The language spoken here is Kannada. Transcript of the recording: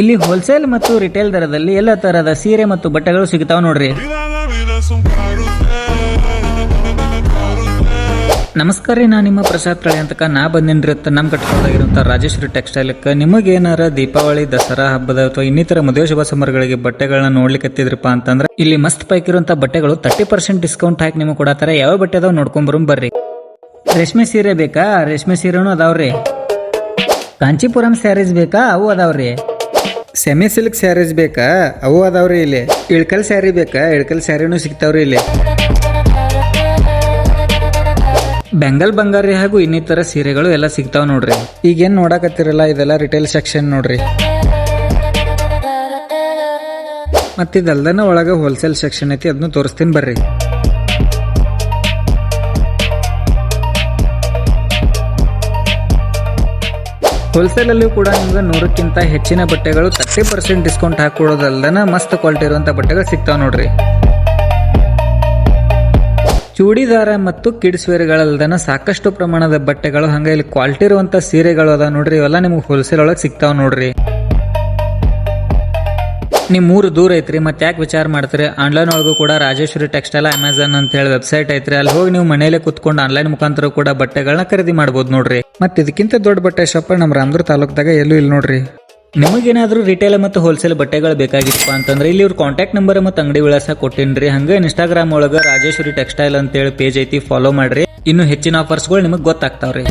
ಇಲ್ಲಿ ಹೋಲ್ಸೇಲ್ ಮತ್ತು ರಿಟೇಲ್ ದರದಲ್ಲಿ ಎಲ್ಲ ತರಹದ ಸೀರೆ ಮತ್ತು ಬಟ್ಟೆಗಳು ಸಿಗ್ತಾವ ನೋಡ್ರಿ. ನಮಸ್ಕಾರ ರೀ, ನಾ ನಿಮ್ಮ ಪ್ರಸಾದ್ ತಳಿ ಅಂತಕ ನಾ ಬಂದಿನ್ರಿ. ನಮ್ಮ ಕಟ್ಕೊಳ್ಳಾಗಿರುವಂತ ರಾಜೇಶ್ವರಿ ಟೆಕ್ಸ್ಟೈಲ್ಕ್ ನಿಮಗೇನಾರ ದೀಪಾವಳಿ, ದಸರಾ ಹಬ್ಬದ ಅಥವಾ ಇನ್ನಿತರ ಮದುವೆ ಶುಭ ಸಮಾರಂಭಗಳಿಗೆ ಬಟ್ಟೆಗಳನ್ನ ನೋಡ್ಲಿಕ್ಕತ್ತಿದ್ರಪ್ಪ ಅಂತಂದ್ರೆ ಇಲ್ಲಿ ಮಸ್ತ್ ಪೈಕಿರುವಂತ ಬಟ್ಟೆಗಳು 30% ಡಿಸ್ಕೌಂಟ್ ಹಾಕಿ ನಿಮಗೆ ಕೊಡತಾರೆ. ಯಾವ ಬಟ್ಟೆ ಅದಾವ ನೋಡ್ಕೊಂಡ್ ಬರ್ರಿ. ರೇಷ್ಮೆ ಸೀರೆ ಬೇಕಾ? ರೇಷ್ಮೆ ಸೀರೆನೂ ಅದಾವ್ರಿ. ಕಾಂಚೀಪುರಂ ಸ್ಯಾರೀಸ್ ಬೇಕಾ? ಅವು ಅದಾವ್ರಿ. ಸೆಮಿ ಸಿಲ್ಕ್ ಸ್ಯಾರೀಸ್ ಬೇಕಾ? ಅವು ಅದಾವ್ರಿ. ಇಲ್ಲಿ ಇಳ್ಕಲ್ ಸ್ಯಾರಿ ಬೇಕಾ? ಇಳ್ಕಲ್ ಸ್ಯಾರಿನೂ ಸಿಗ್ತಾವ್ರಿ. ಇಲ್ಲಿ ಬೆಂಗಲ್ ಬಂಗಾರಿ ಹಾಗೂ ಇನ್ನಿತರ ಸೀರೆಗಳು ಎಲ್ಲ ಸಿಗ್ತಾವ್ ನೋಡ್ರಿ. ಈಗೇನ್ ನೋಡಕತ್ತಿರಲ್ಲ ಇದೆಲ್ಲ ರಿಟೇಲ್ ಸೆಕ್ಷನ್ ನೋಡ್ರಿ. ಮತ್ತಿದಲ್ದನ ಒಳಗ ಹೋಲ್ಸೇಲ್ ಸೆಕ್ಷನ್ ಐತಿ, ಅದನ್ನು ತೋರಿಸ್ತೀನಿ ಬರ್ರಿ. ಹೋಲ್ಸೇಲ್ ಅಲ್ಲಿ ಕೂಡ ನಿಮ್ಗೆ 100ಕ್ಕಿಂತ ಹೆಚ್ಚಿನ ಬಟ್ಟೆಗಳು 30% ಡಿಸ್ಕೌಂಟ್ ಹಾಕೊಡೋದಲ್ದನ ಮಸ್ತ್ ಕ್ವಾಲಿಟಿ ಇರುವಂತ ಬಟ್ಟೆಗಳು ಸಿಗ್ತಾವ ನೋಡ್ರಿ. ಚೂಡಿದಾರ ಮತ್ತು ಕಿಡ್ಸ್ ವೇರ್ಗಳಲ್ದನ ಸಾಕಷ್ಟು ಪ್ರಮಾಣದ ಬಟ್ಟೆಗಳು, ಹಂಗ ಇಲ್ಲಿ ಕ್ವಾಲಿಟಿ ಇರುವಂತ ಸೀರೆಗಳು ಅದ ನೋಡ್ರಿ. ಇವೆಲ್ಲ ನಿಮ್ಗೆ ಹೋಲ್ಸೇಲ್ ಒಳಗೆ ಸಿಗ್ತಾವ ನೋಡ್ರಿ. ನಿಮ್ ಊರು ದೂರ ಐತ್ರಿ, ಮತ್ತೆ ಯಾಕೆ ವಿಚಾರ ಮಾಡ್ತೀರಿ? ಆನ್ಲೈನ್ ಒಳಗೂ ಕೂಡ ರಾಜೇಶ್ವರಿ ಟೆಕ್ಸ್ಟೈಲ್ ಅಮೆಝಾನ್ ಅಂತ ಹೇಳಿ ವೆಬ್ಸೈಟ್ ಐತ್ರಿ. ಅಲ್ಲಿ ಹೋಗಿ ನೀವು ಮನೇಲೆ ಕುತ್ಕೊಂಡು ಆನ್ಲೈನ್ ಮುಖಾಂತರ ಕೂಡ ಬಟ್ಟೆಗಳನ್ನ ಖರೀದಿ ಮಾಡಬಹುದು ನೋಡ್ರಿ. ಮತ್ತೆ ಇದಕ್ಕಿಂತ ದೊಡ್ಡ ಬಟ್ಟೆ ಶಾಪ್ ನಮ್ಮ ರಾಮದುರ್ಗ ತಾಲೂಕದಾಗ ಎಲ್ಲೂ ಇಲ್ಲ ನೋಡ್ರಿ. ನಿಮಗೇನಾದ್ರೂ ರಿಟೇಲ್ ಮತ್ತು ಹೋಲ್ಸೇಲ್ ಬಟ್ಟೆಗಳು ಬೇಕಾಗಿತ್ತಪ್ಪ ಅಂತಂದ್ರೆ ಇಲ್ಲಿ ಇವ್ರ ಕಾಂಟ್ಯಾಕ್ಟ್ ನಂಬರ್ ಮತ್ತು ಅಂಗಡಿ ವಿಳಾಸ ಕೊಟ್ಟಿನ್ರಿ. ಹಂಗೆ ಇನ್ಸ್ಟಾಗ್ರಾಮ್ ಒಳಗ ರಾಜೇಶ್ವರಿ ಟೆಕ್ಸ್ಟೈಲ್ ಅಂತೇಳಿ ಪೇಜ್ ಐತಿ, ಫಾಲೋ ಮಾಡ್ರಿ. ಇನ್ನು ಹೆಚ್ಚಿನ ಆಫರ್ಸ್ಗಳು ನಿಮಗೆ ಗೊತ್ತಾಗ್ತಾವ್ರಿ.